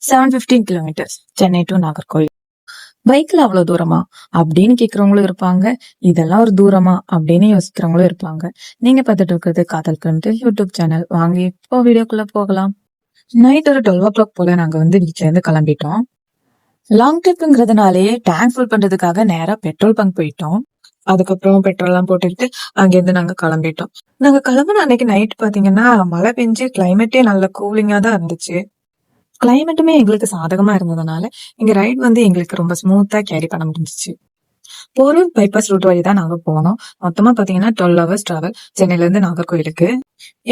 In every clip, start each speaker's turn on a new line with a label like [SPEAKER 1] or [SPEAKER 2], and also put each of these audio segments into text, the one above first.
[SPEAKER 1] 715 kilometres Chennai to Nagercoil. பைக்ல அவ்வளவு தூரமா அப்படின்னு கேக்குறவங்களும் இருப்பாங்க. இதெல்லாம் ஒரு தூரமா அப்படின்னு யோசிக்கிறவங்களும் இருப்பாங்க. நீங்க பார்த்துட்டு இருக்கிறது காதல் கிலோமீட்டர் யூடியூப் சேனல். வாங்க இப்போ வீடியோக்குள்ள போகலாம். நைட் ஒரு 12 o'clock போல நாங்க வீட்டுல இருந்து கிளம்பிட்டோம். லாங் ட்ரிப்ங்கிறதுனாலே டேங்க் ஃபுல் பண்றதுக்காக நேரா பெட்ரோல் பங்க் போயிட்டோம். அதுக்கப்புறம் பெட்ரோல் எல்லாம் போட்டுக்கிட்டு அங்கிருந்து நாங்க கிளம்பிட்டோம். நாங்க கிளம்புன அன்னைக்கு நைட் பாத்தீங்கன்னா மழை பெஞ்சு கிளைமேட்டே நல்ல கூலிங்கா தான் இருந்துச்சு. கிளைமேட்டுமே எங்களுக்கு சாதகமா இருந்ததுனால எங்க ரைட் எங்களுக்கு ரொம்ப ஸ்மூத்தா கேரி பண்ண முடிஞ்சிச்சு. போரூர் பைபாஸ் ரூட் வழி தான் நாங்க போனோம். மொத்தமா பாத்தீங்கன்னா 12 hours டிராவல் சென்னையில இருந்து நாகர்கோயிலுக்கு.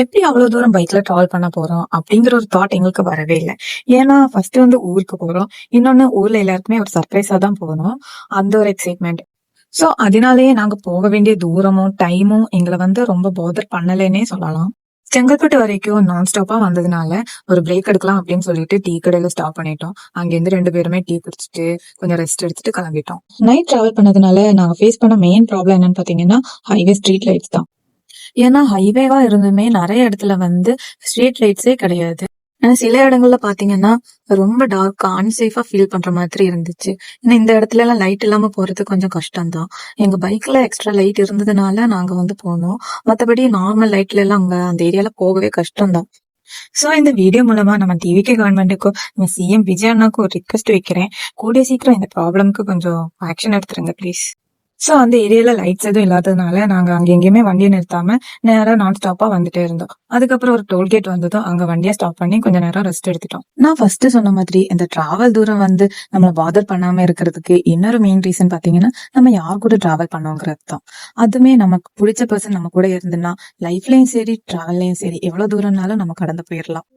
[SPEAKER 1] எப்படி அவ்வளவு தூரம் பைக்ல டிராவல் பண்ண போறோம் அப்படிங்கிற ஒரு தாட் எங்களுக்கு வரவே இல்லை. ஏன்னா ஃபர்ஸ்ட் ஊருக்கு போறோம், இன்னொன்னு ஊர்ல எல்லாருக்குமே ஒரு சர்ப்ரைஸா தான் போகணும், அந்த ஒரு எக்ஸைட்மெண்ட். சோ அதனாலேயே நாங்க போக வேண்டிய தூரமும் டைமும் எங்களை ரொம்ப போதர் பண்ணலன்னே சொல்லலாம். செங்கல்பட்டு வரைக்கும் நான் ஸ்டாப்பா வந்ததுனால ஒரு பிரேக் எடுக்கலாம் அப்படின்னு சொல்லிட்டு டீ கடையில ஸ்டாப் பண்ணிட்டோம். அங்கிருந்து 2 பேருமே டீ குடிச்சிட்டு கொஞ்சம் ரெஸ்ட் எடுத்துட்டு கிளம்பிட்டோம். நைட் டிராவல் பண்ணதுனால நாங்க ஃபேஸ் பண்ண மெயின் ப்ராப்ளம் என்னன்னு பாத்தீங்கன்னா ஹைவே ஸ்ட்ரீட் லைட்ஸ் தான். ஏன்னா ஹைவேவா இருந்துமே நிறைய இடத்துல ஸ்ட்ரீட் லைட்ஸே கிடையாது. ஆனா சில இடங்கள்ல பாத்தீங்கன்னா ரொம்ப டார்க்கா அன்சேஃபா ஃபீல் பண்ற மாதிரி இருந்துச்சு. ஏன்னா இந்த இடத்துல எல்லாம் லைட் இல்லாம போறது கொஞ்சம் கஷ்டம் தான். எங்க பைக்ல எக்ஸ்ட்ரா லைட் இருந்ததுனால நாங்க போனோம். மத்தபடி நார்மல் லைட்ல எல்லாம் அங்க அந்த ஏரியால போகவே கஷ்டம் தான். சோ இந்த வீடியோ மூலமா நம்ம டிவிகே கவர்மெண்ட்டுக்கும் நம்ம சிஎம் விஜய் அண்ணாக்கும் ஒரு ரிக்வெஸ்ட் வைக்கிறேன். கூடிய சீக்கிரம் இந்த ப்ராப்ளம்க்கு கொஞ்சம் ஆக்ஷன் எடுத்துருங்க ப்ளீஸ். சோ அந்த ஏரியால லைட்ஸ் எதுவும் இல்லாததுனால நாங்க அங்க எங்கேயுமே வண்டியை நிறுத்தாம நேரா நான் ஸ்டாப்பா வந்துட்டே இருந்தோம். அதுக்கப்புறம் ஒரு டோல்கேட் வந்ததும் அங்க வண்டியை ஸ்டாப் பண்ணி கொஞ்ச நேரம் ரெஸ்ட் எடுத்துட்டோம். நான் ஃபர்ஸ்ட் சொன்ன மாதிரி இந்த டிராவல் தூரம் நம்மள பாதர் பண்ணாம இருக்கிறதுக்கு இன்னொரு மெயின் ரீசன் பாத்தீங்கன்னா நம்ம யார் கூட டிராவல் பண்ணோங்கிறது தான். அதுமே நமக்கு பிடிச்ச பர்சன் நம்ம கூட இருந்துன்னா லைஃப்லயும் சரி டிராவல்லையும் சரி எவ்வளவு தூரம்னாலும் நம்ம கடந்து போயிடலாம்.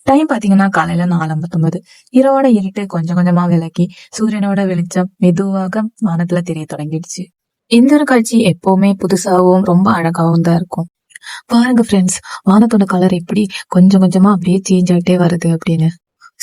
[SPEAKER 1] டைம் பாத்தீங்கன்னா காலையில 4:59. இரவோட இருட்டு கொஞ்சம் கொஞ்சமா விலக்கி சூரியனோட வெளிச்சம் மெதுவாக வானத்துல தெரிய தொடங்கிடுச்சு. இந்த ஒரு காட்சி எப்பவுமே புதுசாகவும் ரொம்ப அழகாவும் தான் இருக்கும். பாருங்க ஃப்ரெண்ட்ஸ், வானத்தோட கலர் எப்படி கொஞ்சம் கொஞ்சமா அப்படியே சேஞ்ச் ஆகிட்டே வருது அப்படின்னு.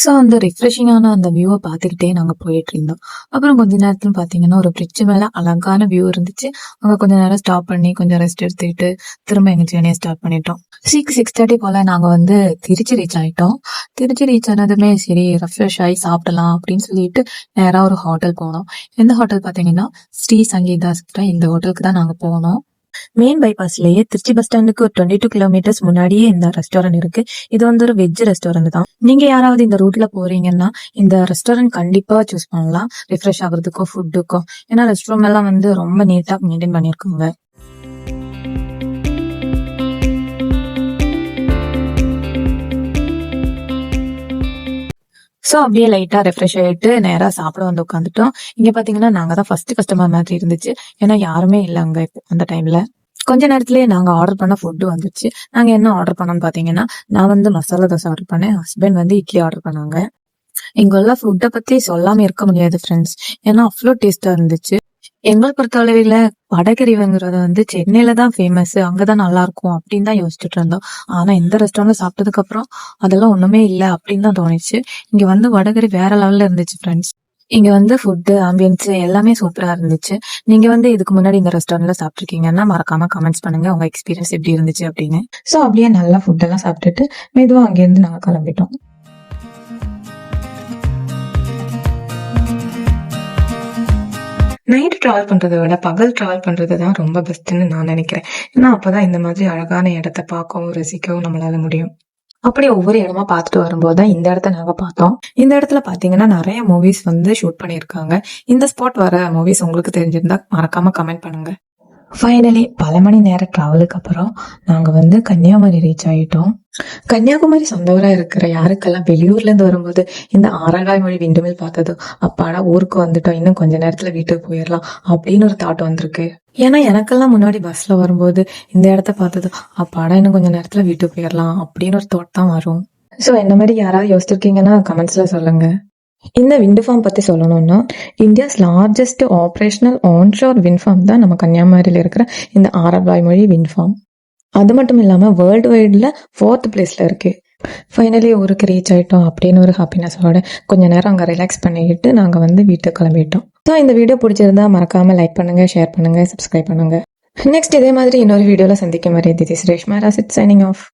[SPEAKER 1] சோ அந்த ரிஃப்ரெஷிங்கான அந்த வியூவை பார்த்துக்கிட்டே நாங்க போயிட்டு இருந்தோம். அப்புறம் கொஞ்ச நேரத்துல பாத்தீங்கன்னா ஒரு பிரிட்ஜ் மேல அழகான வியூ இருந்துச்சு. அங்க கொஞ்ச நேரம் ஸ்டாப் பண்ணி கொஞ்சம் ரெஸ்ட் எடுத்துக்கிட்டு திரும்ப எங்க ஜேர்னியை ஸ்டார்ட் பண்ணிட்டோம். 6:30 போல நாங்க திருச்சி ரீச் ஆயிட்டோம். திருச்சி ரீச் ஆனதுமே சரி ரெஃப்ரெஷ் ஆகி சாப்பிடலாம் அப்படின்னு சொல்லிட்டு நேரா ஒரு ஹோட்டல் போனோம். எந்த ஹோட்டல் பாத்தீங்கன்னா ஸ்ரீ சங்கீதாஸ். இந்த ஹோட்டலுக்கு தான் நாங்க போனோம். மெயின் பைபாஸ்லயே திருச்சி பஸ் ஸ்டாண்டுக்கு ஒரு 22 கிலோமீட்டர்ஸ் முன்னாடியே இந்த ரெஸ்டாரண்ட் இருக்கு. இது ஒரு வெஜ் ரெஸ்டாரண்ட் தான். நீங்க யாராவது இந்த ரூட்ல போறீங்கன்னா இந்த ரெஸ்டாரண்ட் கண்டிப்பா சூஸ் பண்ணலாம், ரிஃப்ரெஷ் ஆகுறதுக்கும் ஃபுட்டுக்கும். ஏன்னா ரெஸ்டாரண்ட் எல்லாம் ரொம்ப நீட்டா மெயின்டைன் பண்ணிருக்காங்க. சோ அப்படியே லைட்டா ரெஃப்ரெஷ் ஆயிட்டு நேரா சாப்பிட உட்காந்துட்டோம். இங்க பாத்தீங்கன்னா நாங்க தான் ஃபர்ஸ்ட் கஸ்டமர் மாதிரி இருந்துச்சு. ஏன்னா யாருமே இல்ல அங்க அந்த டைம்ல. கொஞ்ச நேரத்திலேயே நாங்க ஆர்டர் பண்ண ஃபுட்டு வந்துச்சு. நாங்க என்ன ஆர்டர் பண்ணோம்னு பாத்தீங்கன்னா நான் மசாலா தோசை ஆர்டர் பண்ணேன். ஹஸ்பண்ட் இட்லி ஆர்டர் பண்ணாங்க. இங்குள்ள ஃபுட்டை பத்தி சொல்லாம இருக்க முடியாது ஃப்ரெண்ட்ஸ், ஏன்னா அவ்வளோ டேஸ்டா இருந்துச்சு. எங்களை பொறுத்தளவுல வடகறிங்கிறது சென்னையில தான் ஃபேமஸ், அங்கதான் நல்லா இருக்கும் அப்படின்னு தான் யோசிச்சுட்டு இருந்தோம். ஆனா இந்த ரெஸ்டாரண்ட் சாப்பிட்டதுக்கு அப்புறம் அதெல்லாம் ஒண்ணுமே இல்ல அப்படின்னு தான் தோணுச்சு. இங்க வடகறி வேற லெவல்ல இருந்துச்சு ஃப்ரெண்ட்ஸ். இங்க ஃபுட்டு ஆம்பியன்ஸ் எல்லாமே சூப்பரா இருந்துச்சு. நீங்க இதுக்கு முன்னாடி இந்த ரெஸ்டாரண்ட்ல சாப்பிட்டுருக்கீங்கன்னா மறக்காம கமெண்ட்ஸ் பண்ணுங்க உங்க எக்ஸ்பீரியன்ஸ் எப்படி இருந்துச்சு அப்படின்னு. சோ அப்படியே நல்லா ஃபுட் எல்லாம் சாப்பிட்டுட்டு மெதுவா அங்கிருந்து நாங்க கிளம்பிட்டோம். நைட் டிராவல் பண்றதை விட பகல் டிராவல் பண்றதுதான் ரொம்ப பெஸ்ட்னு நான் நினைக்கிறேன். ஏன்னா அப்பதான் இந்த மாதிரி அழகான இடத்த பார்க்கவும் ரசிக்கவும் நம்மளால முடியும். அப்படி ஒவ்வொரு இடமா பார்த்துட்டு வரும்போதுதான் இந்த இடத்த நாங்க பார்த்தோம். இந்த இடத்துல பாத்தீங்கன்னா நிறைய மூவிஸ் ஷூட் பண்ணிருக்காங்க. இந்த ஸ்பாட் வர மூவிஸ் உங்களுக்கு தெரிஞ்சிருந்தா மறக்காம கமெண்ட் பண்ணுங்க. ஃபைனலி பல மணி நேர டிராவலுக்கு அப்புறம் நாங்க கன்னியாகுமரி ரீச் ஆயிட்டோம். கன்னியாகுமரி சொந்தவரா இருக்கிற யாருக்கெல்லாம் வெளியூர்ல இருந்து வரும்போது இந்த ஆரங்காய்மொழி விண்டுமில் பார்த்ததோ அப்பாடா ஊருக்கு வந்துட்டோம், இன்னும் கொஞ்ச நேரத்துல வீட்டுக்கு போயிடலாம் அப்படின்னு ஒரு தாட் வந்திருக்கு. ஏன்னா எனக்கெல்லாம் முன்னாடி பஸ்ல வரும்போது இந்த இடத்த பார்த்ததோ அப்பாடா இன்னும் கொஞ்ச நேரத்துல வீட்டுக்கு போயிடலாம் அப்படின்னு ஒரு தாட் தான் வரும். சோ இந்த மாதிரி யாராவது யோசிச்சிருக்கீங்கன்னா கமெண்ட்ஸ்ல சொல்லுங்க. இந்த விண்ட் ஃபார்ம் பத்தி சொல்லணும்னா India's largest operational onshore wind farm தான் நம்ம கன்னியாகுமரியில இருக்கிற இந்த ஆரங்காய்மொழி விண்ட் ஃபார்ம். அது மட்டும் இல்லாம வேர்ல்டு வைட்ல 4th பிளேஸ்ல இருக்கு. ஃபைனலி ஊருக்கு ரீச் ஆகிட்டோம் அப்படின்னு ஒரு ஹாப்பினஸோட கொஞ்ச நேரம் அங்கே ரிலாக்ஸ் பண்ணிக்கிட்டு நாங்கள் வந்து வீட்டுக்கு கிளம்பிட்டோம். ஸோ இந்த வீடியோ பிடிச்சிருந்தா மறக்காமல் லைக் பண்ணுங்கள், ஷேர் பண்ணுங்கள், சப்ஸ்கிரைப் பண்ணுங்கள். நெக்ஸ்ட் இதே மாதிரி இன்னொரு வீடியோவில் சந்திக்கும் வரை this is Reshma Rasheed signing of.